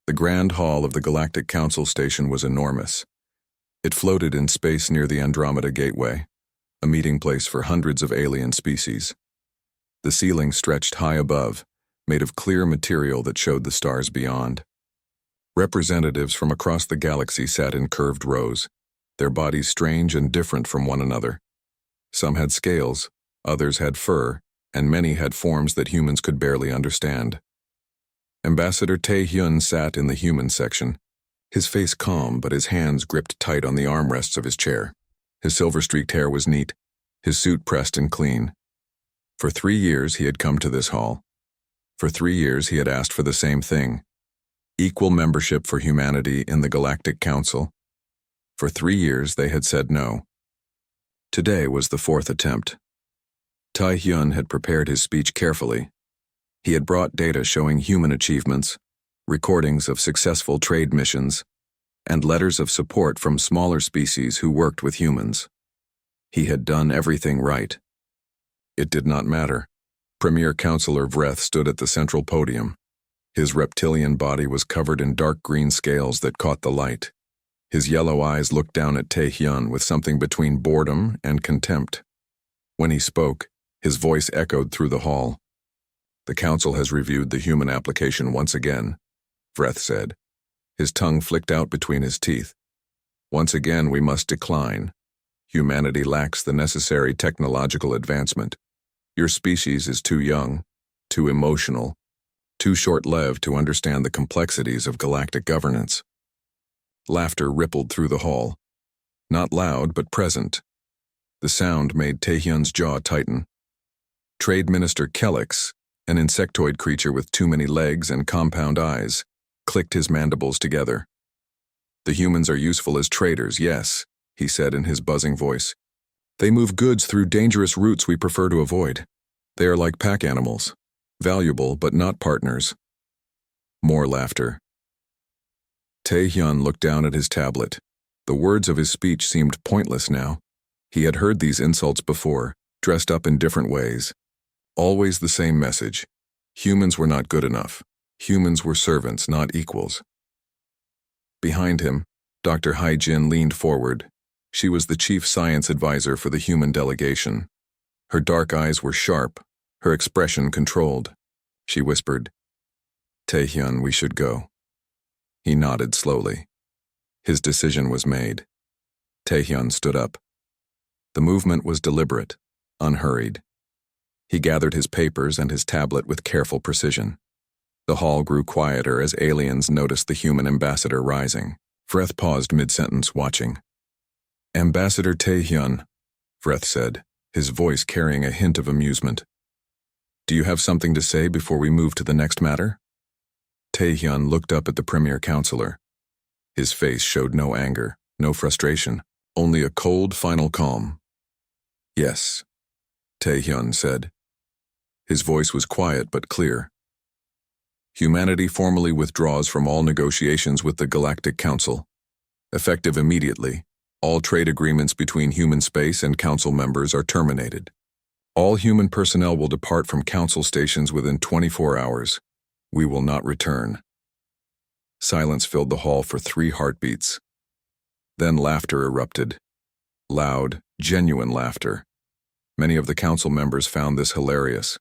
The Grand Hall of the Galactic Council Station was enormous. It floated in space near the Andromeda Gateway, a meeting place for hundreds of alien species. The ceiling stretched high above, made of clear material that showed the stars beyond. Representatives from across the galaxy sat in curved rows, their bodies strange and different from one another. Some had scales, others had fur, and many had forms that humans could barely understand. Ambassador Tae-hyun sat in the human section, his face calm but his hands gripped tight on the armrests of his chair. His silver-streaked hair was neat, his suit pressed and clean. For 3 years he had come to this hall. For 3 years he had asked for the same thing: equal membership for humanity in the Galactic Council. For 3 years they had said no. Today was the 4th attempt. Tae-hyun had prepared his speech carefully. He had brought data showing human achievements, recordings of successful trade missions, and letters of support from smaller species who worked with humans. He had done everything right. It did not matter. Premier Counselor Vreth stood at the central podium. His reptilian body was covered in dark green scales that caught the light. His yellow eyes looked down at Tae-hyun with something between boredom and contempt. When he spoke, his voice echoed through the hall. "The Council has reviewed the human application once again," Vreth said. His tongue flicked out between his teeth. "Once again we must decline. Humanity lacks the necessary technological advancement. Your species is too young, too emotional, too short-lived to understand the complexities of galactic governance." Laughter rippled through the hall. Not loud, but present. The sound made Tae-hyun's jaw tighten. Trade Minister Kelix, an insectoid creature with too many legs and compound eyes, clicked his mandibles together. "The humans are useful as traders, yes," he said in his buzzing voice. "They move goods through dangerous routes we prefer to avoid. They are like pack animals, valuable but not partners." More laughter. Tae-hyun looked down at his tablet. The words of his speech seemed pointless now. He had heard these insults before, dressed up in different ways. Always the same message. Humans were not good enough. Humans were servants, not equals. Behind him, Dr. Hai-jin leaned forward. She was the chief science advisor for the human delegation. Her dark eyes were sharp, her expression controlled. She whispered, "Tae-hyun, we should go." He nodded slowly. His decision was made. Tae-hyun stood up. The movement was deliberate, unhurried. He gathered his papers and his tablet with careful precision. The hall grew quieter as aliens noticed the human ambassador rising. Vreth paused mid-sentence, watching. "Ambassador Tae-hyun," Vreth said, his voice carrying a hint of amusement. "Do you have something to say before we move to the next matter?" Tae-hyun looked up at the Premier Counselor. His face showed no anger, no frustration, only a cold, final calm. "Yes," Tae-hyun said. His voice was quiet but clear. "Humanity formally withdraws from all negotiations with the Galactic Council. Effective immediately, all trade agreements between human space and Council members are terminated. All human personnel will depart from Council stations within 24 hours. We will not return." Silence filled the hall for 3 heartbeats. Then laughter erupted. Loud, genuine laughter. Many of the Council members found this hilarious.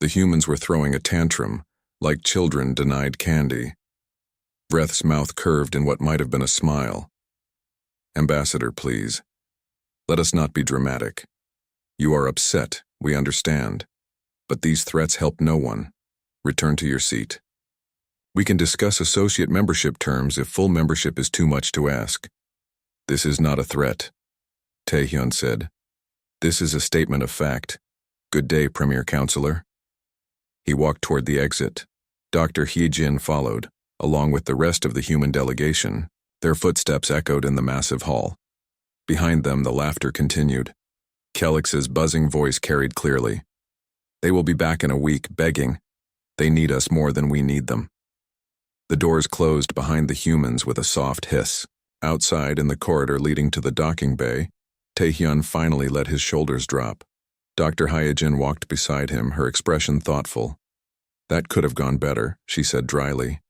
The humans were throwing a tantrum, like children denied candy. Vreth's mouth curved in what might have been a smile. "Ambassador, please. Let us not be dramatic. You are upset, we understand. But these threats help no one. Return to your seat. We can discuss associate membership terms if full membership is too much to ask." "This is not a threat," Tae-hyun said. "This is a statement of fact. Good day, Premier Counselor." He walked toward the exit. Dr. Hai-jin followed, along with the rest of the human delegation. Their footsteps echoed in the massive hall. Behind them, the laughter continued. Kelix's buzzing voice carried clearly. "They will be back in a week, begging. They need us more than we need them." The doors closed behind the humans with a soft hiss. Outside, in the corridor leading to the docking bay, Tae-hyun finally let his shoulders drop. Dr. Hai-jin walked beside him, her expression thoughtful. "That could have gone better," she said dryly.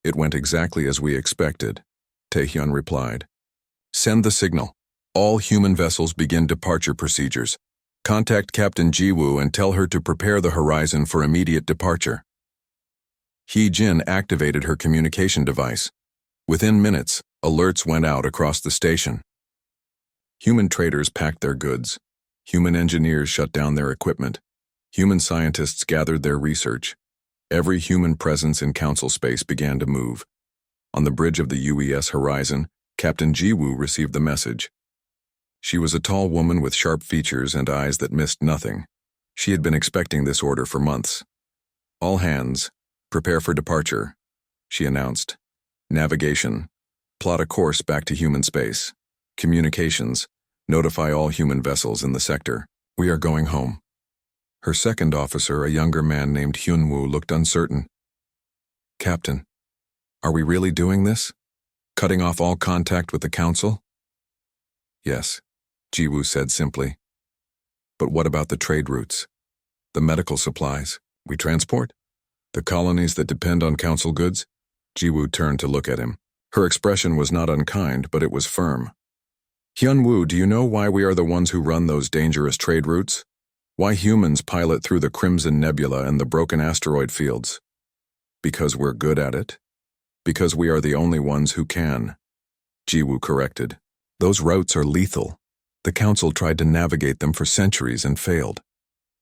It went exactly as we expected, Taehyun replied. Send the signal. All human vessels begin departure procedures. Contact Captain Jiwoo and tell her to prepare the horizon for immediate departure. Hee-jin activated her communication device. Within minutes, alerts went out across the station. Human traders packed their goods. Human engineers shut down their equipment. Human scientists gathered their research. Every human presence in council space began to move. On the bridge of the UES horizon, Captain Jiwoo received the message. She was a tall woman with sharp features and eyes that missed nothing. She had been expecting this order for months. All hands, prepare for departure, she announced. Navigation, plot a course back to human space. Communications, notify all human vessels in the sector. We are going home. Her second officer, a younger man named Hyunwoo, looked uncertain. Captain, are we really doing this? Cutting off all contact with the council? Yes, Jiwoo said simply. But what about the trade routes? The medical supplies we transport? The colonies that depend on council goods? Jiwoo turned to look at him. Her expression was not unkind, but it was firm. Hyunwoo, do you know why we are the ones who run those dangerous trade routes? Why humans pilot through the Crimson Nebula and the broken asteroid fields? Because we're good at it? Because we are the only ones who can. Jiwoo corrected. Those routes are lethal. The council tried to navigate them for centuries and failed.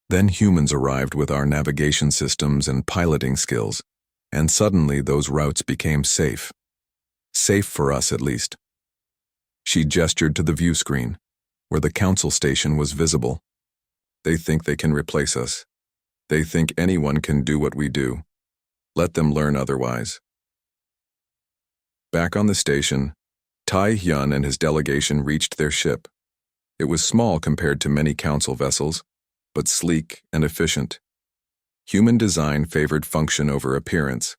Then humans arrived with our navigation systems and piloting skills, and suddenly those routes became safe. Safe for us, at least. She gestured to the view screen, where the council station was visible. They think they can replace us. They think anyone can do what we do. Let them learn otherwise. Back on the station, Tae-hyun and his delegation reached their ship. It was small compared to many council vessels, but sleek and efficient. Human design favored function over appearance.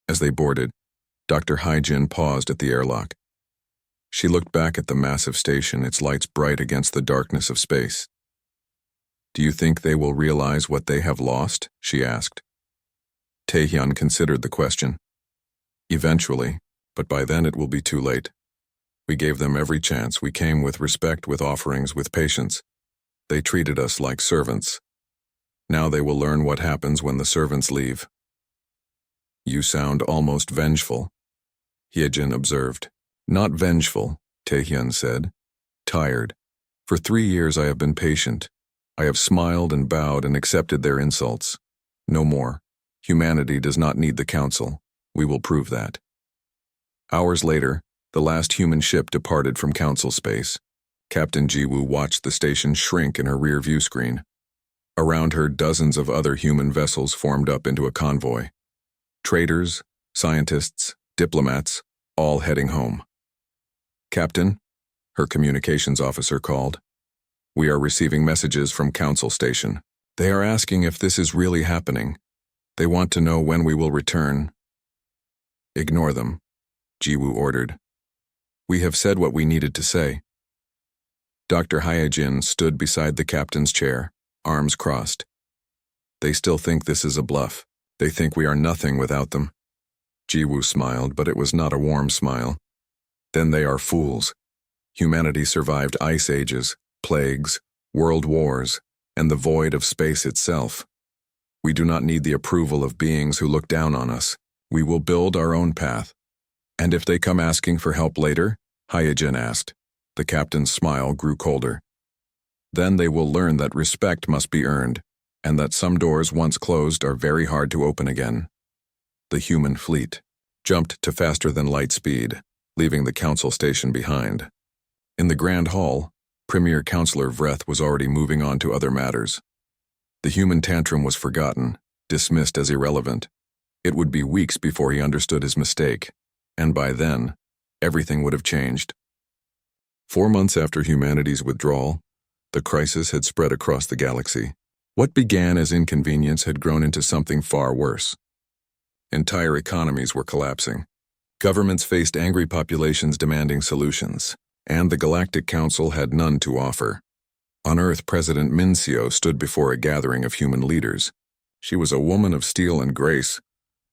As they boarded, Dr. Hye-jin paused at the airlock. She looked back at the massive station, its lights bright against the darkness of space. Do you think they will realize what they have lost? She asked. Taehyun considered the question. Eventually, but by then it will be too late. We gave them every chance. We came with respect, with offerings, with patience. They treated us like servants. Now they will learn what happens when the servants leave. You sound almost vengeful, Hye-jin observed. Not vengeful, Taehyun said. Tired. For 3 years I have been patient. I have smiled and bowed and accepted their insults. No more. Humanity does not need the council. We will prove that. Hours later, the last human ship departed from council space. Captain Jiwoo watched the station shrink in her rear view screen. Around her, dozens of other human vessels formed up into a convoy. Traders, scientists, diplomats, all heading home. Captain, her communications officer called. We are receiving messages from Council Station. They are asking if this is really happening. They want to know when we will return. Ignore them, Jiwoo ordered. We have said what we needed to say. Dr. Hye-jin stood beside the captain's chair, arms crossed. They still think this is a bluff. They think we are nothing without them. Jiwoo smiled, but it was not a warm smile. Then they are fools. Humanity survived ice ages, plagues, world wars, and the void of space itself. We do not need the approval of beings who look down on us. We will build our own path. And if they come asking for help later? Hye-jin asked. The captain's smile grew colder. Then they will learn that respect must be earned, and that some doors once closed are very hard to open again. The human fleet jumped to faster than light speed, leaving the council station behind. In the Grand Hall, Premier Councillor Vreth was already moving on to other matters. The human tantrum was forgotten, dismissed as irrelevant. It would be weeks before he understood his mistake, and by then, everything would have changed. 4 months after humanity's withdrawal, the crisis had spread across the galaxy. What began as inconvenience had grown into something far worse. Entire economies were collapsing. Governments faced angry populations demanding solutions, and the Galactic Council had none to offer. On Earth, President Minseo stood before a gathering of human leaders. She was a woman of steel and grace,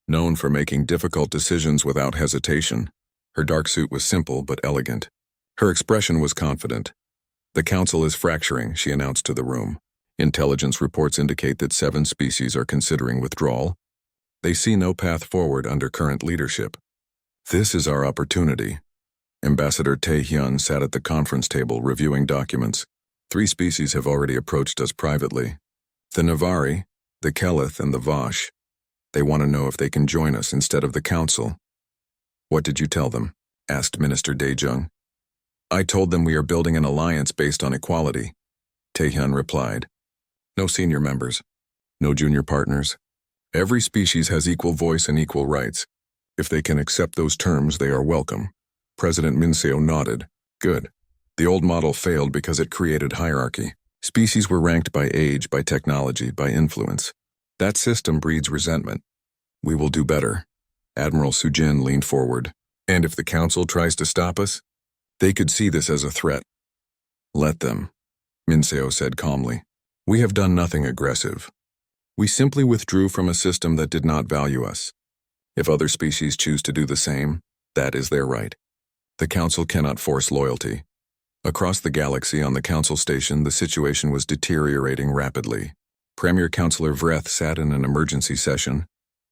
known for making difficult decisions without hesitation. Her dark suit was simple but elegant. Her expression was confident. "The Council is fracturing," she announced to the room. "Intelligence reports indicate that 7 species are considering withdrawal. They see no path forward under current leadership. This is our opportunity." Ambassador Tae-hyun sat at the conference table reviewing documents. 3 species have already approached us privately. The Navari, the Kelith, and the Vosh. They want to know if they can join us instead of the Council. "What did you tell them?" asked Minister Dae-jung. "I told them we are building an alliance based on equality," Tae-hyun replied. "No senior members. No junior partners. Every species has equal voice and equal rights. If they can accept those terms, they are welcome." President Min Seo nodded. "Good. The old model failed because it created hierarchy. Species were ranked by age, by technology, by influence. That system breeds resentment. We will do better." Admiral Sujin leaned forward. "And if the Council tries to stop us, they could see this as a threat." "Let them," Min Seo said calmly. "We have done nothing aggressive. We simply withdrew from a system that did not value us. If other species choose to do the same, that is their right. The Council cannot force loyalty." Across the galaxy on the Council station, the situation was deteriorating rapidly. Premier Councillor Vreth sat in an emergency session,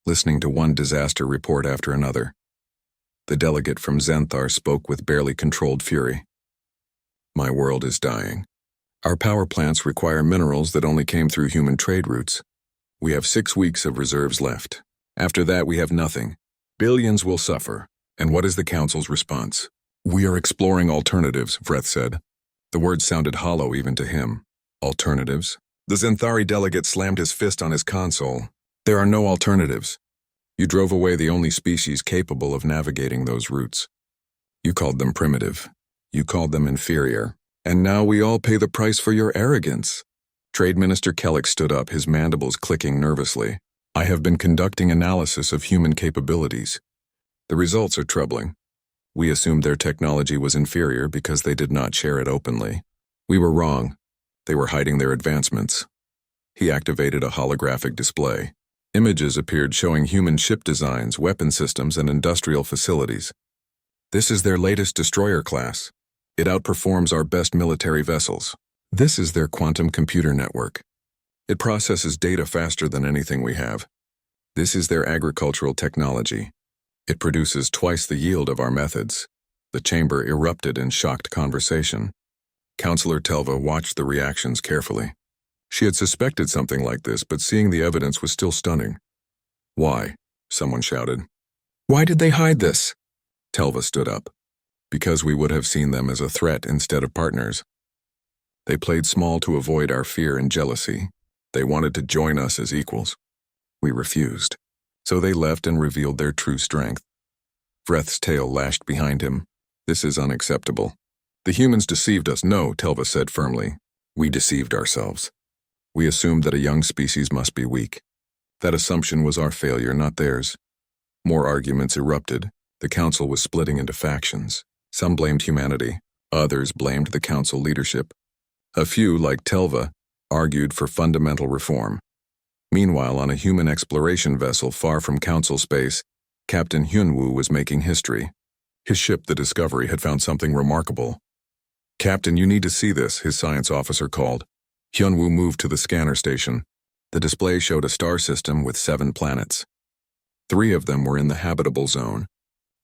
listening to one disaster report after another. The delegate from Zenthar spoke with barely controlled fury. "My world is dying. Our power plants require minerals that only came through human trade routes. We have 6 weeks of reserves left. After that, we have nothing. Billions will suffer." And what is the Council's response? "We are exploring alternatives," Vreth said. The words sounded hollow even to him. Alternatives? The Zenthari delegate slammed his fist on his console. "There are no alternatives. You drove away the only species capable of navigating those routes. You called them primitive. You called them inferior. And now we all pay the price for your arrogance." Trade Minister Kellick stood up, his mandibles clicking nervously. "I have been conducting analysis of human capabilities. The results are troubling. We assumed their technology was inferior because they did not share it openly. We were wrong. They were hiding their advancements." He activated a holographic display. Images appeared showing human ship designs, weapon systems, and industrial facilities. "This is their latest destroyer class. It outperforms our best military vessels. This is their quantum computer network. It processes data faster than anything we have. This is their agricultural technology. It produces twice the yield of our methods." The chamber erupted in shocked conversation. Councillor Telva watched the reactions carefully. She had suspected something like this, but seeing the evidence was still stunning. "Why?" someone shouted. "Why did they hide this?" Telva stood up. "Because we would have seen them as a threat instead of partners. They played small to avoid our fear and jealousy. They wanted to join us as equals. We refused. So they left and revealed their true strength." Vreth's tail lashed behind him. "This is unacceptable." "The humans deceived us." "No," Telva said firmly. "We deceived ourselves. We assumed that a young species must be weak. That assumption was our failure, not theirs." More arguments erupted. The Council was splitting into factions. Some blamed humanity. Others blamed the Council leadership. A few, like Telva, argued for fundamental reform. Meanwhile, on a human exploration vessel far from Council space, Captain Hyunwoo was making history. His ship, the Discovery, had found something remarkable. "Captain, you need to see this," his science officer called. Hyunwoo moved to the scanner station. The display showed a star system with 7 planets. 3 of them were in the habitable zone.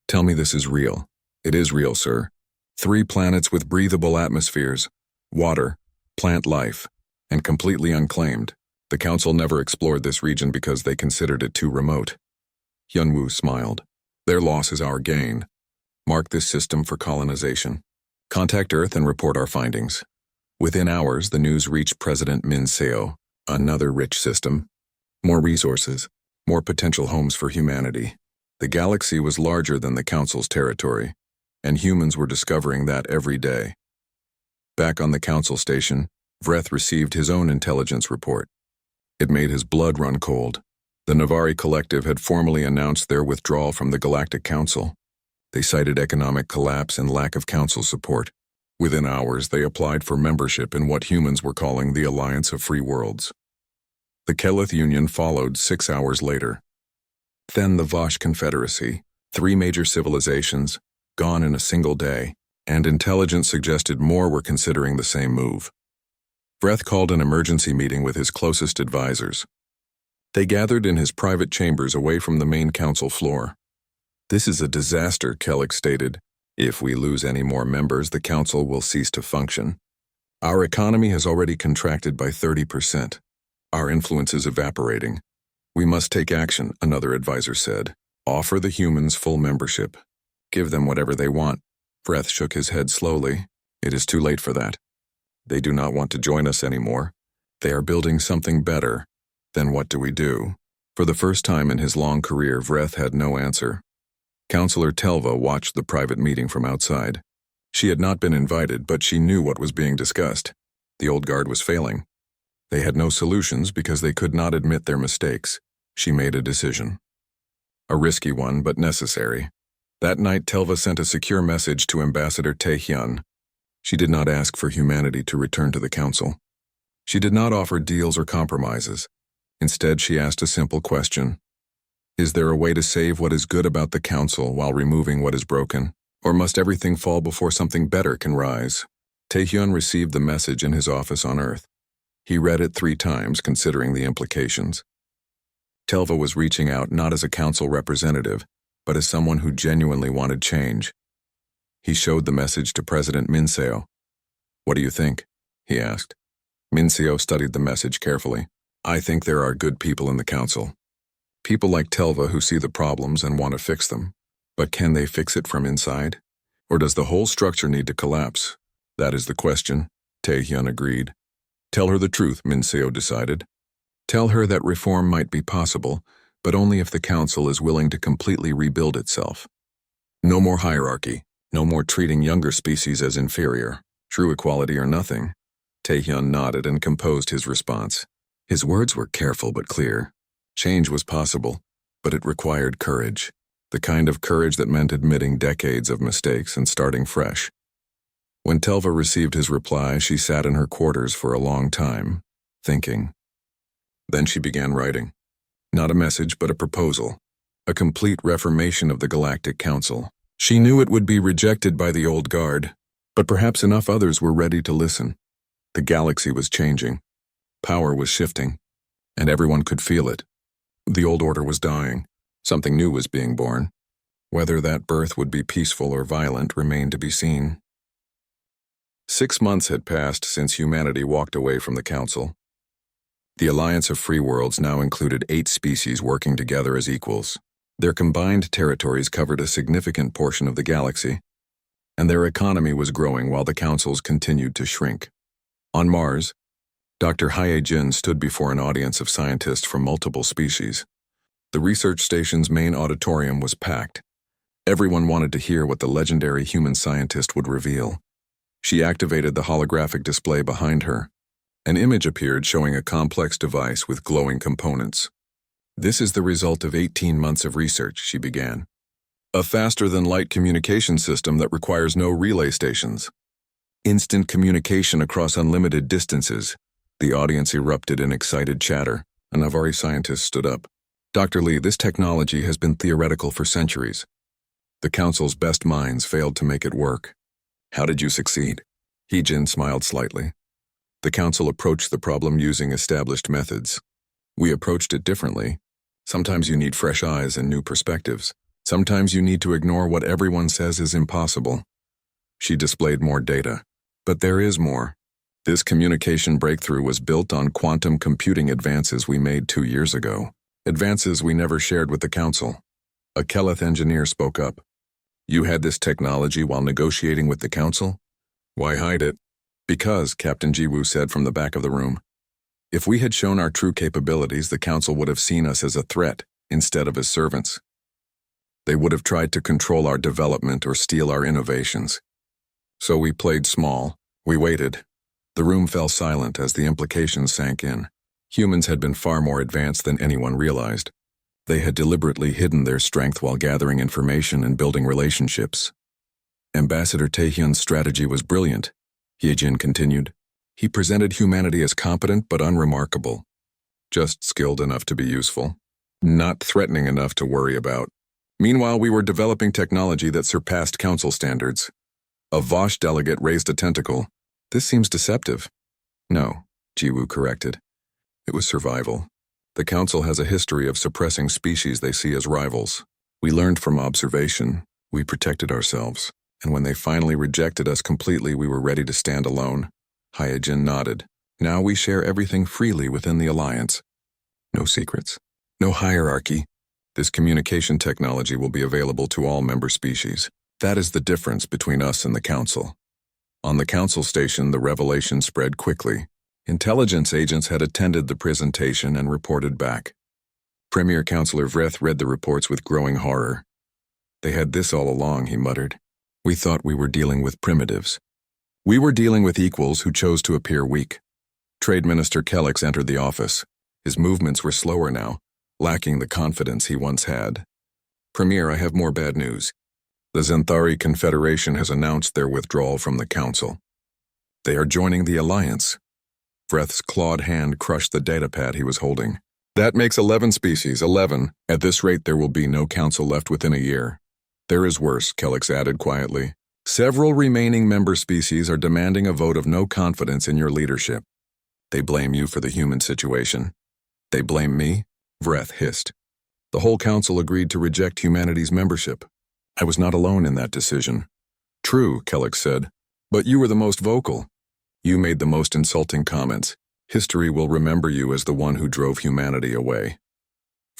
"Tell me this is real." "It is real, sir. 3 planets with breathable atmospheres, water, plant life, and completely unclaimed. The Council never explored this region because they considered it too remote." Hyunwoo smiled. "Their loss is our gain. Mark this system for colonization. Contact Earth and report our findings." Within hours, the news reached President Min Seo. Another rich system. More resources. More potential homes for humanity. The galaxy was larger than the Council's territory, and humans were discovering that every day. Back on the Council station, Vreth received his own intelligence report. It made his blood run cold. The Navari Collective had formally announced their withdrawal from the Galactic Council. They cited economic collapse and lack of Council support. Within hours, they applied for membership in what humans were calling the Alliance of Free Worlds. The Kelith Union followed 6 hours later. Then the Vosh Confederacy, 3 major civilizations, gone in a single day, and intelligence suggested more were considering the same move. Vreth called an emergency meeting with his closest advisors. They gathered in his private chambers away from the main council floor. "This is a disaster," Kellic stated. "If we lose any more members, the council will cease to function. Our economy has already contracted by 30%. Our influence is evaporating. We must take action," another advisor said. "Offer the humans full membership. Give them whatever they want." Vreth shook his head slowly. "It is too late for that. They do not want to join us anymore. They are building something better. Then what do we do?" For the first time in his long career, Vreth had no answer. Counselor Telva watched the private meeting from outside. She had not been invited, but she knew what was being discussed. The old guard was failing. They had no solutions because they could not admit their mistakes. She made a decision. A risky one, but necessary. That night, Telva sent a secure message to Ambassador Taehyun. She did not ask for humanity to return to the council. She did not offer deals or compromises. Instead, she asked a simple question. Is there a way to save what is good about the council while removing what is broken? Or must everything fall before something better can rise? Taehyun received the message in his office on Earth. He read it 3 times, considering the implications. Telva was reaching out not as a council representative, but as someone who genuinely wanted change. He showed the message to President Minseo. "What do you think?" he asked. Minseo studied the message carefully. "I think there are good people in the council. People like Telva who see the problems and want to fix them. But can they fix it from inside? Or does the whole structure need to collapse? That is the question," Taehyun agreed. "Tell her the truth," Minseo decided. "Tell her that reform might be possible, but only if the council is willing to completely rebuild itself. No more hierarchy. No more treating younger species as inferior. True equality or nothing." Taehyun nodded and composed his response. His words were careful but clear. Change was possible, but it required courage. The kind of courage that meant admitting decades of mistakes and starting fresh. When Telva received his reply, she sat in her quarters for a long time, thinking. Then she began writing. Not a message, but a proposal. A complete reformation of the Galactic Council. She knew it would be rejected by the old guard, but perhaps enough others were ready to listen. The galaxy was changing. Power was shifting, and everyone could feel it. The old order was dying. Something new was being born. Whether that birth would be peaceful or violent remained to be seen. 6 months had passed since humanity walked away from the Council. The Alliance of Free Worlds now included 8 species working together as equals. Their combined territories covered a significant portion of the galaxy, and their economy was growing while the councils continued to shrink. On Mars, Dr. Hae-jin stood before an audience of scientists from multiple species. The research station's main auditorium was packed. Everyone wanted to hear what the legendary human scientist would reveal. She activated the holographic display behind her. An image appeared showing a complex device with glowing components. "This is the result of 18 months of research," she began. "A faster-than-light communication system that requires no relay stations. Instant communication across unlimited distances." The audience erupted in excited chatter. A Navari scientist stood up. "Dr. Lee, this technology has been theoretical for centuries. The Council's best minds failed to make it work. How did you succeed?" Hae-jin smiled slightly. "The Council approached the problem using established methods. We approached it differently. Sometimes you need fresh eyes and new perspectives. Sometimes you need to ignore what everyone says is impossible." She displayed more data. "But there is more. This communication breakthrough was built on quantum computing advances we made 2 years ago. Advances we never shared with the Council." A Keleth engineer spoke up. "You had this technology while negotiating with the Council? Why hide it?" "Because," Captain Jiwoo said from the back of the room. "If we had shown our true capabilities, the Council would have seen us as a threat instead of as servants. They would have tried to control our development or steal our innovations. So we played small. We waited." The room fell silent as the implications sank in. Humans had been far more advanced than anyone realized. They had deliberately hidden their strength while gathering information and building relationships. Ambassador Taehyun's strategy was brilliant, Hae-jin continued. He presented humanity as competent but unremarkable, just skilled enough to be useful. not threatening enough to worry about. Meanwhile, we were developing technology that surpassed council standards. A Vosh delegate raised a tentacle. This seems deceptive. No, Jiwoo corrected. It was survival. The council has a history of suppressing species they see as rivals. We learned from observation. We protected ourselves. And when they finally rejected us completely, we were ready to stand alone. Hyojin nodded. Now we share everything freely within the alliance. No secrets. No hierarchy. This communication technology will be available to all member species. That is the difference between us and the council. On the council station, the revelation spread quickly. Intelligence agents had attended the presentation and reported back. Premier Councillor Vreth read the reports with growing horror. They had this all along, he muttered. We thought we were dealing with primitives. We were dealing with equals who chose to appear weak. Trade Minister Kellix entered the office. His movements were slower now, lacking the confidence he once had. Premier, I have more bad news. The Zenthari Confederation has announced their withdrawal from the Council. They are joining the Alliance. Vreth's clawed hand crushed the datapad he was holding. That makes 11 species, 11. At this rate, there will be no Council left within a year. There is worse, Kellix added quietly. Several remaining member species are demanding a vote of no confidence in your leadership. They blame you for the human situation. They blame me? Vreth hissed. The whole council agreed to reject humanity's membership. I was not alone in that decision. True, Kellix said, but you were the most vocal. You made the most insulting comments. History will remember you as the one who drove humanity away.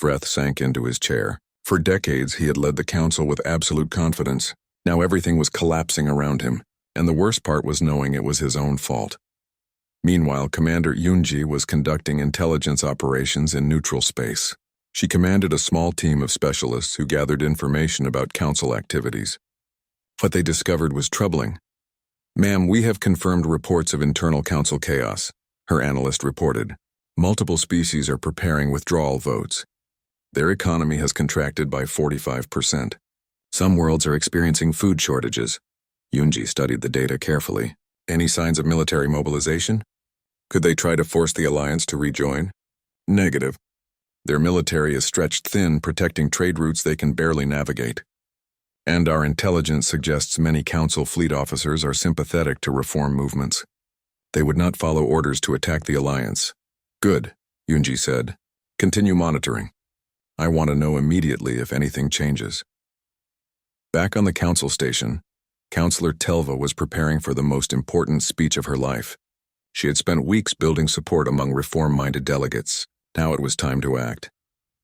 Vreth sank into his chair. For decades, he had led the council with absolute confidence. Now everything was collapsing around him, and the worst part was knowing it was his own fault. Meanwhile, Commander Yoonji was conducting intelligence operations in neutral space. She commanded a small team of specialists who gathered information about council activities. What they discovered was troubling. Ma'am, we have confirmed reports of internal council chaos, her analyst reported. Multiple species are preparing withdrawal votes. Their economy has contracted by 45%. Some worlds are experiencing food shortages. Yoonji studied the data carefully. Any signs of military mobilization? Could they try to force the alliance to rejoin? Negative. Their military is stretched thin, protecting trade routes they can barely navigate. And our intelligence suggests many council fleet officers are sympathetic to reform movements. They would not follow orders to attack the alliance. Good, Yoonji said. Continue monitoring. I want to know immediately if anything changes. Back on the council station, Councillor Telva was preparing for the most important speech of her life. She had spent weeks building support among reform-minded delegates. Now it was time to act.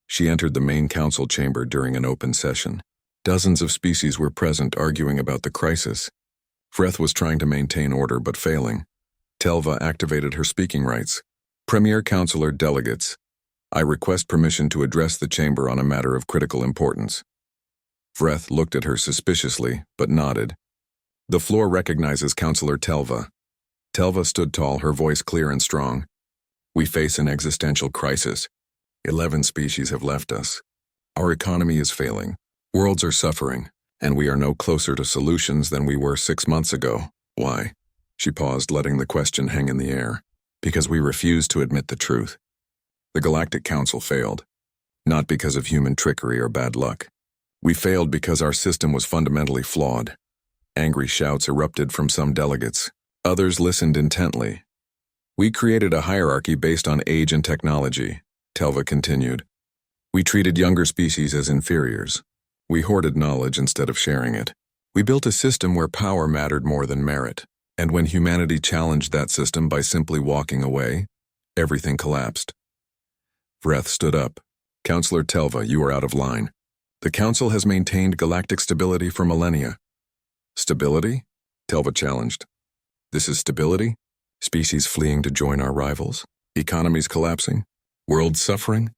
She entered the main council chamber during an open session. Dozens of species were present arguing about the crisis. Vreth was trying to maintain order but failing. Telva activated her speaking rights. Premier Councillor Delegates, I request permission to address the chamber on a matter of critical importance. Vreth looked at her suspiciously, but nodded. The floor recognizes Councillor Telva. Telva stood tall, her voice clear and strong. We face an existential crisis. 11 species have left us. Our economy is failing. Worlds are suffering, and we are no closer to solutions than we were 6 months ago. Why? She paused, letting the question hang in the air. Because we refuse to admit the truth. The Galactic Council failed. Not because of human trickery or bad luck. We failed because our system was fundamentally flawed. Angry shouts erupted from some delegates. Others listened intently. We created a hierarchy based on age and technology, Telva continued. We treated younger species as inferiors. We hoarded knowledge instead of sharing it. We built a system where power mattered more than merit. And when humanity challenged that system by simply walking away, everything collapsed. Vreth stood up. Councillor Telva, you are out of line. The Council has maintained galactic stability for millennia. Stability? Telva challenged. This is stability? Species fleeing to join our rivals? Economies collapsing? Worlds suffering?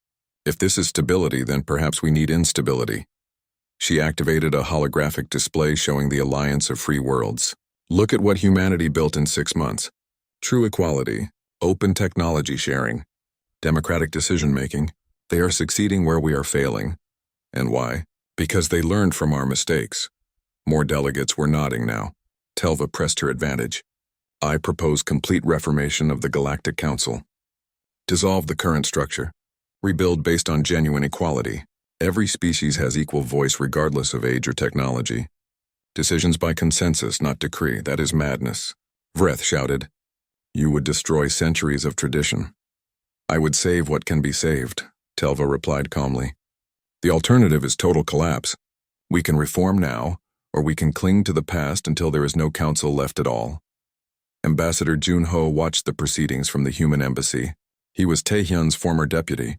If this is stability, then perhaps we need instability. She activated a holographic display showing the alliance of free worlds. Look at what humanity built in 6 months. True equality, open technology sharing, democratic decision-making. They are succeeding where we are failing. And why? Because they learned from our mistakes. More delegates were nodding now. Telva pressed her advantage. I propose complete reformation of the Galactic Council. Dissolve the current structure. Rebuild based on genuine equality. Every species has equal voice regardless of age or technology. Decisions by consensus, not decree. That is madness. Vreth shouted. You would destroy centuries of tradition. I would save what can be saved, Telva replied calmly. The alternative is total collapse. We can reform now, or we can cling to the past until there is no council left at all. Ambassador Junho watched the proceedings from the human embassy. He was Taehyun's former deputy,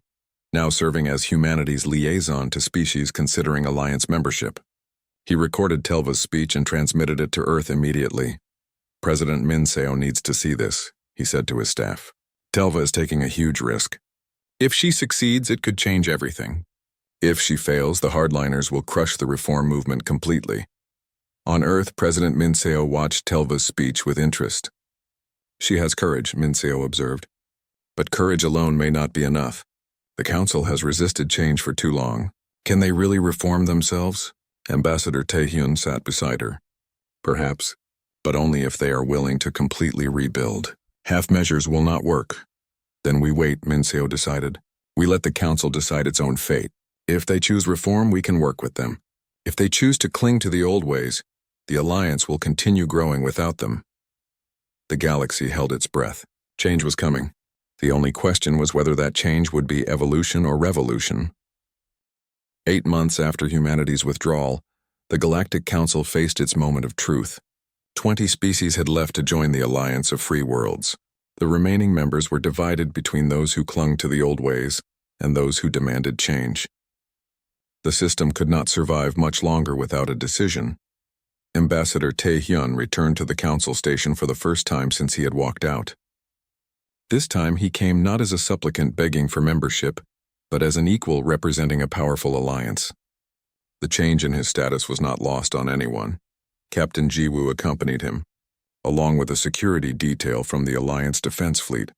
now serving as humanity's liaison to species considering alliance membership. He recorded Telva's speech and transmitted it to Earth immediately. President Min Seo needs to see this, he said to his staff. Telva is taking a huge risk. If she succeeds, it could change everything. If she fails, the hardliners will crush the reform movement completely. On Earth, President Min Seo watched Telva's speech with interest. She has courage, Min Seo observed. But courage alone may not be enough. The Council has resisted change for too long. Can they really reform themselves? Ambassador Taehyun sat beside her. Perhaps, but only if they are willing to completely rebuild. Half measures will not work. Then we wait, Min Seo decided. We let the Council decide its own fate. If they choose reform, we can work with them. If they choose to cling to the old ways, the Alliance will continue growing without them. The galaxy held its breath. Change was coming. The only question was whether that change would be evolution or revolution. 8 months after humanity's withdrawal, the Galactic Council faced its moment of truth. 20 species had left to join the Alliance of Free Worlds. The remaining members were divided between those who clung to the old ways and those who demanded change. The system could not survive much longer without a decision. Ambassador Taehyun returned to the council station for the first time since he had walked out. This time he came not as a supplicant begging for membership, but as an equal representing a powerful alliance. The change in his status was not lost on anyone. Captain Jiwoo accompanied him, along with a security detail from the Alliance Defense Fleet.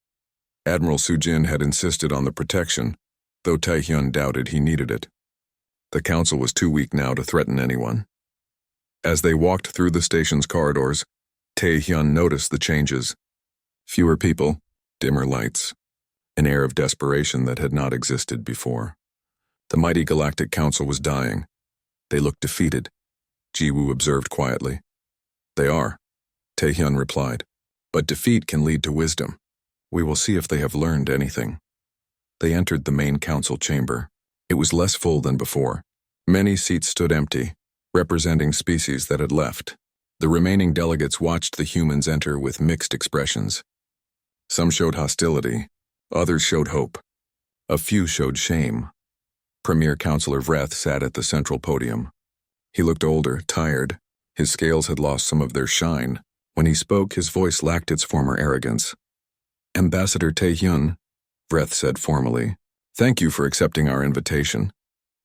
Admiral Sujin had insisted on the protection, though Taehyun doubted he needed it. The council was too weak now to threaten anyone. As they walked through the station's corridors, Taehyun noticed the changes. Fewer people, dimmer lights, an air of desperation that had not existed before. The mighty Galactic Council was dying. They looked defeated, Jiwoo observed quietly. They are, Taehyun replied, but defeat can lead to wisdom. We will see if they have learned anything. They entered the main council chamber. It was less full than before. Many seats stood empty, representing species that had left. The remaining delegates watched the humans enter with mixed expressions. Some showed hostility, others showed hope. A few showed shame. Premier Councillor Vreth sat at the central podium. He looked older, tired. His scales had lost some of their shine. When he spoke, his voice lacked its former arrogance. Ambassador Taehyun, Vreth said formally, thank you for accepting our invitation.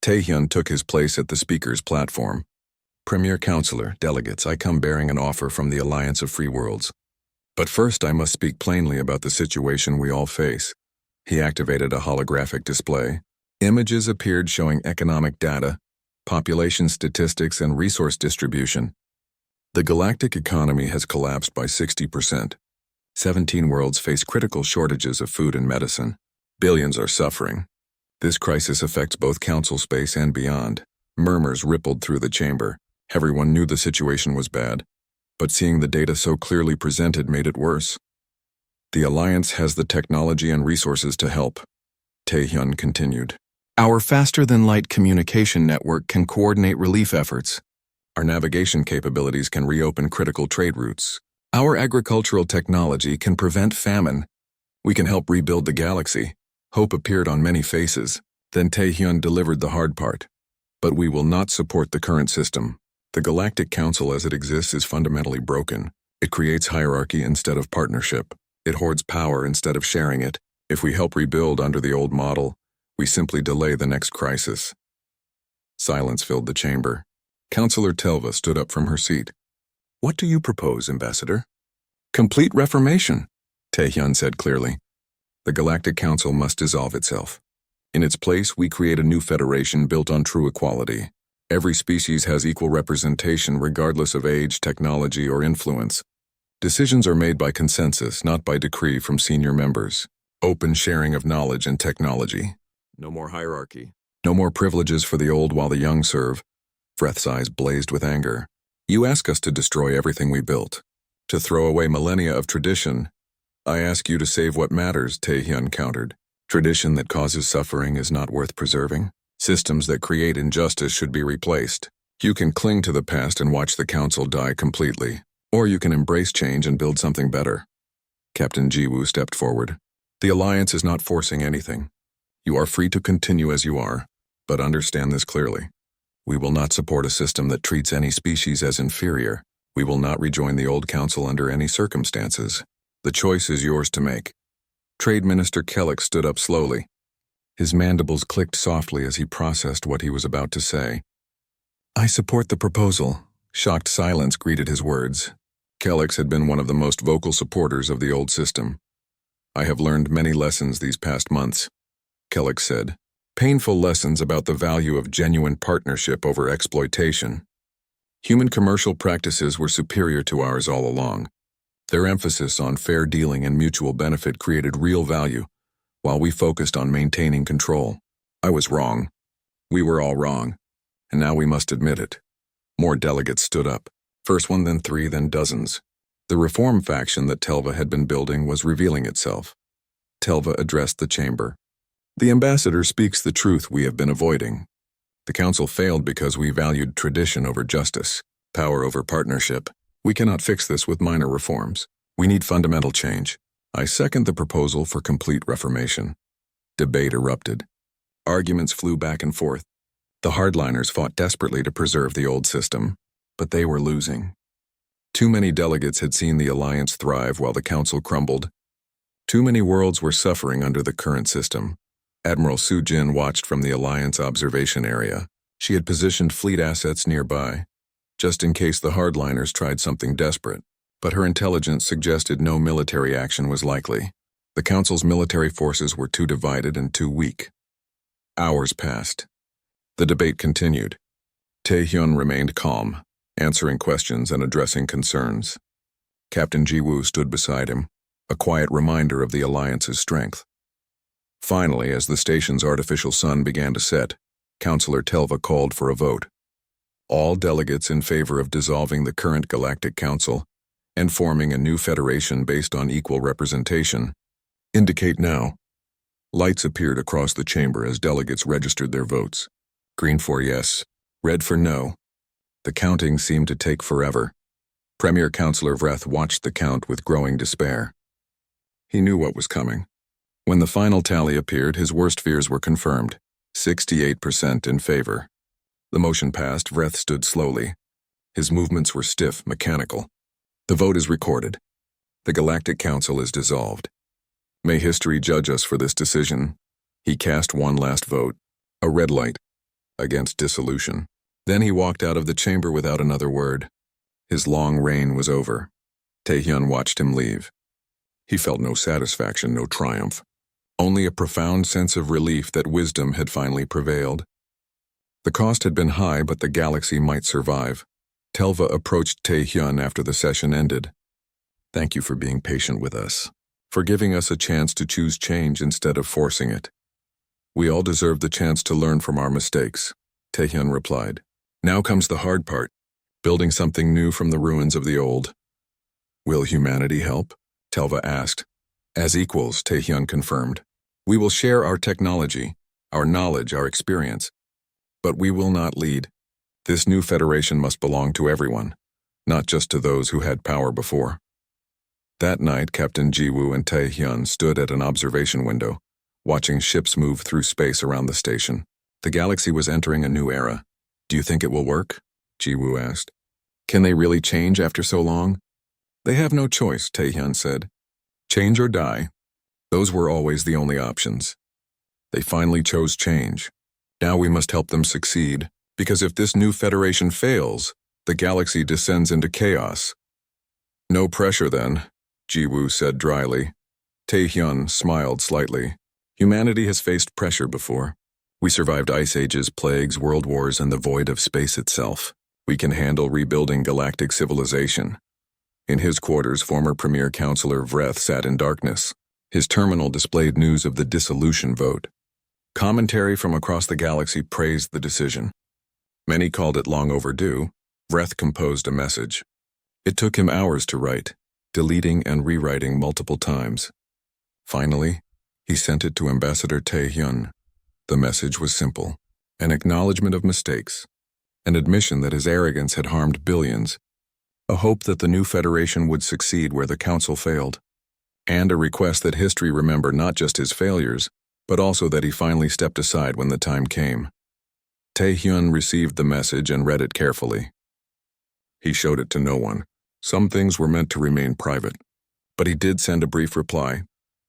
Taehyun took his place at the speaker's platform. Premier Councillor, delegates, I come bearing an offer from the Alliance of Free Worlds. But first I must speak plainly about the situation we all face. He activated a holographic display. Images appeared showing economic data, population statistics, and resource distribution. The galactic economy has collapsed by 60%. 17 worlds face critical shortages of food and medicine. Billions are suffering. This crisis affects both council space and beyond. Murmurs rippled through the chamber. Everyone knew the situation was bad, but seeing the data so clearly presented made it worse. The Alliance has the technology and resources to help, Taehyun continued. Our faster-than-light communication network can coordinate relief efforts. Our navigation capabilities can reopen critical trade routes. Our agricultural technology can prevent famine. We can help rebuild the galaxy. Hope appeared on many faces. Then Taehyun delivered the hard part. But we will not support the current system. The Galactic Council as it exists is fundamentally broken. It creates hierarchy instead of partnership. It hoards power instead of sharing it. If we help rebuild under the old model, we simply delay the next crisis. Silence filled the chamber. Councillor Telva stood up from her seat. What do you propose, Ambassador? Complete reformation, Taehyun said clearly. The Galactic Council must dissolve itself. In its place, we create a new federation built on true equality. Every species has equal representation regardless of age, technology, or influence. Decisions are made by consensus, not by decree from senior members. Open sharing of knowledge and technology. No more hierarchy. No more privileges for the old while the young serve. Vreth's eyes blazed with anger. You ask us to destroy everything we built, to throw away millennia of tradition. I ask you to save what matters, Taehyun countered. Tradition that causes suffering is not worth preserving. Systems that create injustice should be replaced. You can cling to the past and watch the council die completely, or you can embrace change and build something better. Captain Jiwoo stepped forward. The Alliance is not forcing anything. You are free to continue as you are, but understand this clearly. We will not support a system that treats any species as inferior. We will not rejoin the old council under any circumstances. The choice is yours to make. Trade Minister Kellick stood up slowly. His mandibles clicked softly as he processed what he was about to say. I support the proposal. Shocked silence greeted his words. Kellick had been one of the most vocal supporters of the old system. I have learned many lessons these past months, Kellick said. Painful lessons about the value of genuine partnership over exploitation. Human commercial practices were superior to ours all along. Their emphasis on fair dealing and mutual benefit created real value, while we focused on maintaining control. I was wrong. We were all wrong, and now we must admit it. More delegates stood up. First one, then three, then dozens. The reform faction that Telva had been building was revealing itself. Telva addressed the chamber. The ambassador speaks the truth we have been avoiding. The council failed because we valued tradition over justice, power over partnership. We cannot fix this with minor reforms. We need fundamental change. I second the proposal for complete reformation. Debate erupted. Arguments flew back and forth. The hardliners fought desperately to preserve the old system, but they were losing. Too many delegates had seen the Alliance thrive while the Council crumbled. Too many worlds were suffering under the current system. Admiral Su Jin watched from the Alliance observation area. She had positioned fleet assets nearby, just in case the hardliners tried something desperate. But her intelligence suggested no military action was likely. The Council's military forces were too divided and too weak. Hours passed. The debate continued. Taehyun remained calm, answering questions and addressing concerns. Captain Jiwoo stood beside him, a quiet reminder of the Alliance's strength. Finally, as the station's artificial sun began to set, Councillor Telva called for a vote. All delegates in favor of dissolving the current Galactic Council and forming a new federation based on equal representation, indicate now. Lights appeared across the chamber as delegates registered their votes. Green for yes, red for no. The counting seemed to take forever. Premier Councillor Vreth watched the count with growing despair. He knew what was coming. When the final tally appeared, his worst fears were confirmed. 68% in favor. The motion passed. Vreth stood slowly. His movements were stiff, mechanical. The vote is recorded. The Galactic Council is dissolved. May history judge us for this decision. He cast one last vote, a red light, against dissolution. Then he walked out of the chamber without another word. His long reign was over. Taehyun watched him leave. He felt no satisfaction, no triumph. Only a profound sense of relief that wisdom had finally prevailed. The cost had been high, but the galaxy might survive. Telva approached Taehyun after the session ended. Thank you for being patient with us, for giving us a chance to choose change instead of forcing it. We all deserve the chance to learn from our mistakes, Taehyun replied. Now comes the hard part, building something new from the ruins of the old. Will humanity help? Telva asked. As equals, Taehyun confirmed. We will share our technology, our knowledge, our experience. But we will not lead. This new federation must belong to everyone, not just to those who had power before. That night, Captain Jiwoo and Taehyun stood at an observation window, watching ships move through space around the station. The galaxy was entering a new era. Do you think it will work? Jiwoo asked. Can they really change after so long? They have no choice, Taehyun said. Change or die. Those were always the only options. They finally chose change. Now we must help them succeed, because if this new federation fails, the galaxy descends into chaos. No pressure then, Jiwoo said dryly. Taehyun smiled slightly. Humanity has faced pressure before. We survived ice ages, plagues, world wars, and the void of space itself. We can handle rebuilding galactic civilization. In his quarters, former Premier Councillor Vreth sat in darkness. His terminal displayed news of the dissolution vote. Commentary from across the galaxy praised the decision. Many called it long overdue. Vreth composed a message. It took him hours to write, deleting and rewriting multiple times. Finally, he sent it to Ambassador Tae-hyun. The message was simple: an acknowledgement of mistakes, an admission that his arrogance had harmed billions, a hope that the new Federation would succeed where the Council failed, and a request that history remember not just his failures, but also that he finally stepped aside when the time came. Tae-hyun received the message and read it carefully. He showed it to no one. Some things were meant to remain private. But he did send a brief reply.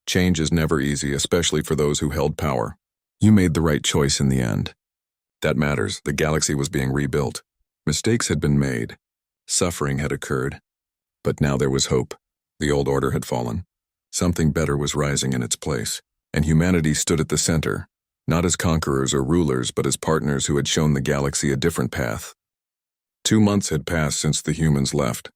Change is never easy, especially for those who held power. You made the right choice in the end. That matters. The galaxy was being rebuilt. Mistakes had been made. Suffering had occurred. But now there was hope. The old order had fallen. Something better was rising in its place. And humanity stood at the center, not as conquerors or rulers, but as partners who had shown the galaxy a different path. 2 months had passed since the humans left.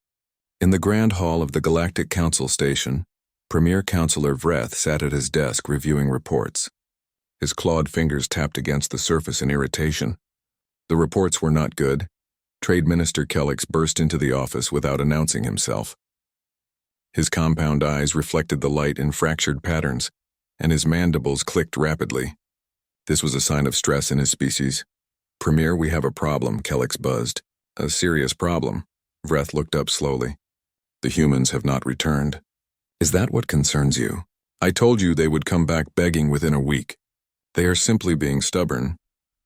In the grand hall of the Galactic Council Station, Premier Counselor Vreth sat at his desk reviewing reports. His clawed fingers tapped against the surface in irritation. The reports were not good. Trade Minister Kellix burst into the office without announcing himself. His compound eyes reflected the light in fractured patterns, and his mandibles clicked rapidly. This was a sign of stress in his species. Premier, we have a problem, Kellix buzzed. A serious problem. Vreth looked up slowly. The humans have not returned. Is that what concerns you? I told you they would come back begging within a week. They are simply being stubborn.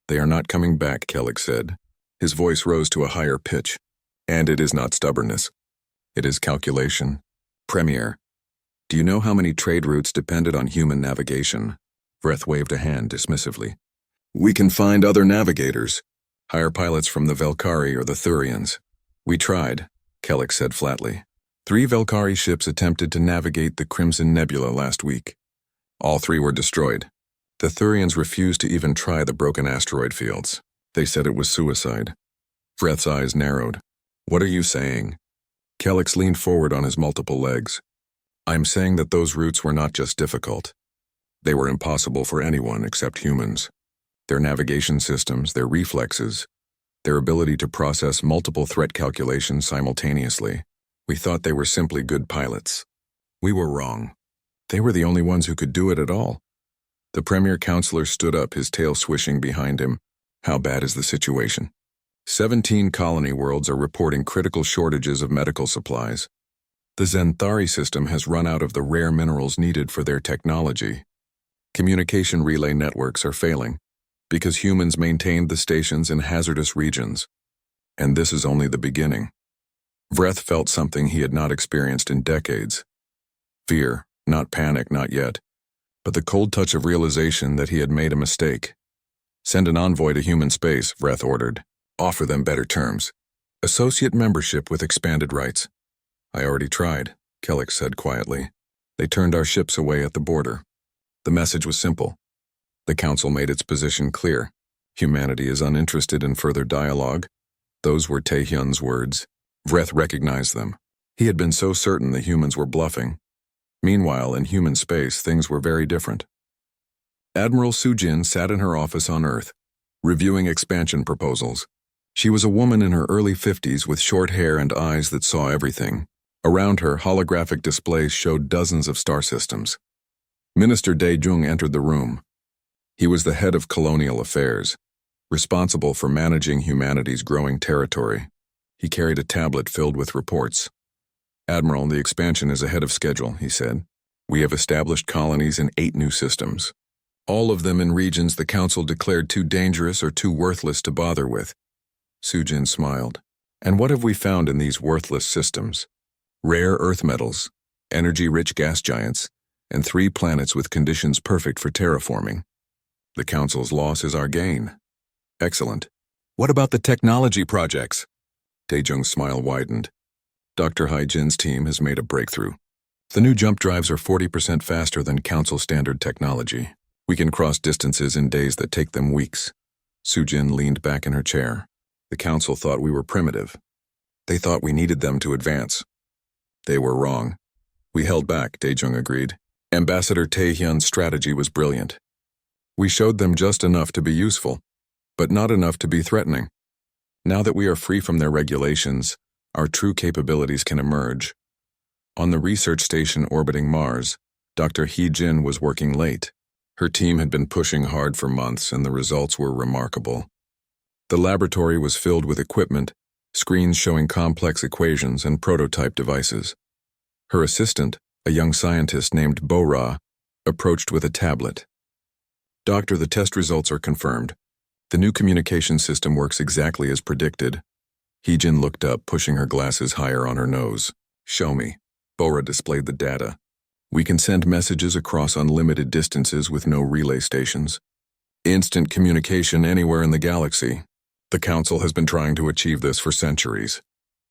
They are not coming back, Kellix said. His voice rose to a higher pitch. And it is not stubbornness. It is calculation. Premier, do you know how many trade routes depended on human navigation? Vreth waved a hand dismissively. We can find other navigators. Hire pilots from the Velkari or the Thurians. We tried, Kellix said flatly. 3 Velkari ships attempted to navigate the Crimson Nebula last week. All 3 were destroyed. The Thurians refused to even try the broken asteroid fields. They said it was suicide. Vreth's eyes narrowed. What are you saying? Kellix leaned forward on his multiple legs. I'm saying that those routes were not just difficult. They were impossible for anyone except humans. Their navigation systems, their reflexes, their ability to process multiple threat calculations simultaneously. We thought they were simply good pilots. We were wrong. They were the only ones who could do it at all. The Premier Counselor stood up, his tail swishing behind him. How bad is the situation? 17 colony worlds are reporting critical shortages of medical supplies. The Zenthari system has run out of the rare minerals needed for their technology. Communication relay networks are failing because humans maintained the stations in hazardous regions. And this is only the beginning. Vreth felt something he had not experienced in decades. Fear, not panic, not yet, but the cold touch of realization that he had made a mistake. Send an envoy to human space, Vreth ordered. Offer them better terms. Associate membership with expanded rights. I already tried, Kellix said quietly. They turned our ships away at the border. The message was simple. The Council made its position clear. Humanity is uninterested in further dialogue. Those were Tae-hyun's words. Vreth recognized them. He had been so certain the humans were bluffing. Meanwhile, in human space, things were very different. Admiral Sujin sat in her office on Earth, reviewing expansion proposals. She was a woman in her early 50s with short hair and eyes that saw everything. Around her, holographic displays showed dozens of star systems. Minister Dae-jung entered the room. He was the head of colonial affairs, responsible for managing humanity's growing territory. He carried a tablet filled with reports. Admiral, the expansion is ahead of schedule, he said. We have established colonies in 8 new systems. All of them in regions the Council declared too dangerous or too worthless to bother with. Sujin smiled. And what have we found in these worthless systems? Rare earth metals, energy-rich gas giants, and 3 planets with conditions perfect for terraforming. The Council's loss is our gain. Excellent. What about the technology projects? Dae-jung's smile widened. Dr. Hai-jin's team has made a breakthrough. The new jump drives are 40% faster than Council standard technology. We can cross distances in days that take them weeks. Sujin leaned back in her chair. The Council thought we were primitive. They thought we needed them to advance. They were wrong. We held back, Dae-jung agreed. Ambassador Tae-hyun's strategy was brilliant. We showed them just enough to be useful, but not enough to be threatening. Now that we are free from their regulations, our true capabilities can emerge. On the research station orbiting Mars, Dr. He Jin was working late. Her team had been pushing hard for months, and the results were remarkable. The laboratory was filled with equipment, screens showing complex equations and prototype devices. Her assistant, a young scientist named Bo-Ra, approached with a tablet. "Doctor, the test results are confirmed. The new communication system works exactly as predicted." He-Jin looked up, pushing her glasses higher on her nose. "Show me." Bo-Ra displayed the data. "We can send messages across unlimited distances with no relay stations. Instant communication anywhere in the galaxy. The Council has been trying to achieve this for centuries.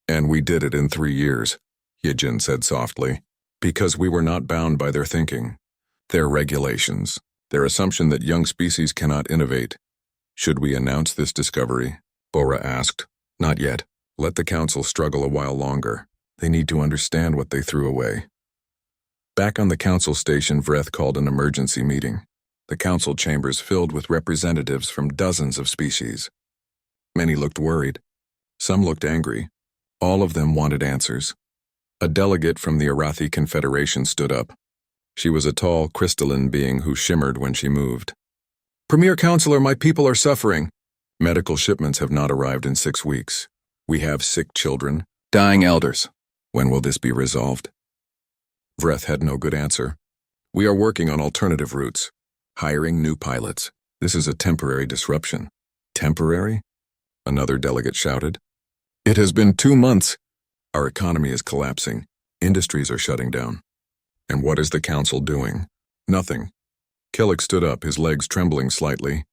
And we did it in 3 years," He-Jin said softly, "because we were not bound by their thinking, their regulations, their assumption that young species cannot innovate." "Should we announce this discovery?" Bo-Ra asked. "Not yet. Let the Council struggle a while longer. They need to understand what they threw away." Back on the Council station, Vreth called an emergency meeting. The Council chambers filled with representatives from dozens of species. Many looked worried. Some looked angry. All of them wanted answers. A delegate from the Arathi Confederation stood up. She was a tall, crystalline being who shimmered when she moved. "Premier Counselor, my people are suffering. Medical shipments have not arrived in 6 weeks. We have sick children, dying elders. When will this be resolved?" Vreth had no good answer. "We are working on alternative routes, hiring new pilots. This is a temporary disruption." "Temporary?" another delegate shouted. "It has been 2 months. Our economy is collapsing. Industries are shutting down. And what is the Council doing? Nothing." Killick stood up, his legs trembling slightly.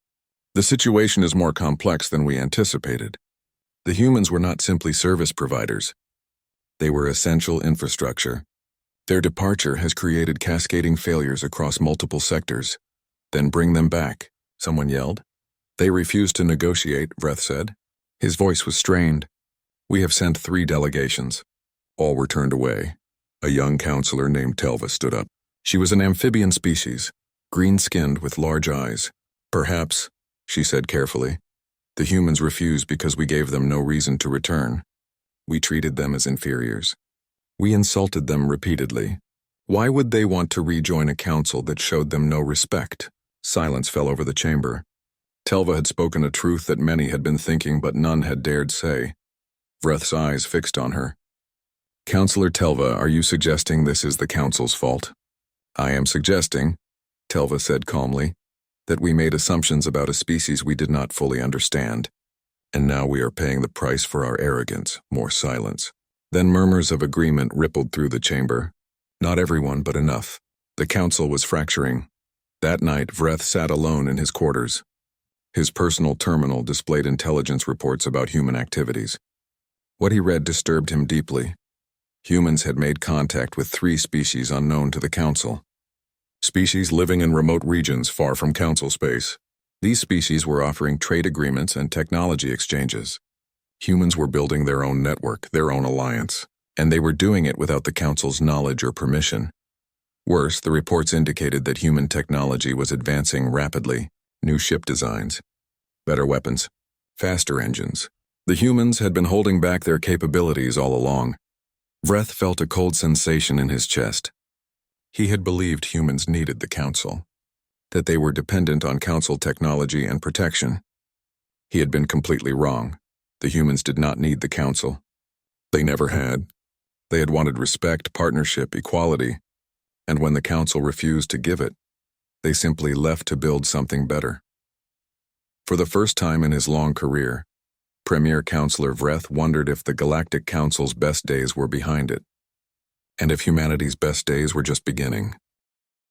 "The situation is more complex than we anticipated. The humans were not simply service providers. They were essential infrastructure. Their departure has created cascading failures across multiple sectors. Then bring them back," someone yelled. "They refused to negotiate," Vreth said. His voice was strained. "We have sent 3 delegations. All were turned away." A young counselor named Telva stood up. She was an amphibian species, green-skinned with large eyes. "Perhaps," she said carefully, "the humans refused because we gave them no reason to return. We treated them as inferiors. We insulted them repeatedly. Why would they want to rejoin a council that showed them no respect?" Silence fell over the chamber. Telva had spoken a truth that many had been thinking but none had dared say. Vreth's eyes fixed on her. "Counselor Telva, are you suggesting this is the Council's fault?" "I am suggesting," Telva said calmly, "that we made assumptions about a species we did not fully understand. And now we are paying the price for our arrogance." More silence. Then murmurs of agreement rippled through the chamber. Not everyone, but enough. The Council was fracturing. That night, Vreth sat alone in his quarters. His personal terminal displayed intelligence reports about human activities. What he read disturbed him deeply. Humans had made contact with 3 species unknown to the Council. Species living in remote regions far from Council space. These species were offering trade agreements and technology exchanges. Humans were building their own network, their own alliance, and they were doing it without the Council's knowledge or permission. Worse, the reports indicated that human technology was advancing rapidly. New ship designs, better weapons, faster engines. The humans had been holding back their capabilities all along. Vreth felt a cold sensation in his chest. He had believed humans needed the Council, that they were dependent on Council technology and protection. He had been completely wrong. The humans did not need the Council. They never had. They had wanted respect, partnership, equality, and when the Council refused to give it, they simply left to build something better. For the first time in his long career, Premier Counselor Vreth wondered if the Galactic Council's best days were behind it, and if humanity's best days were just beginning.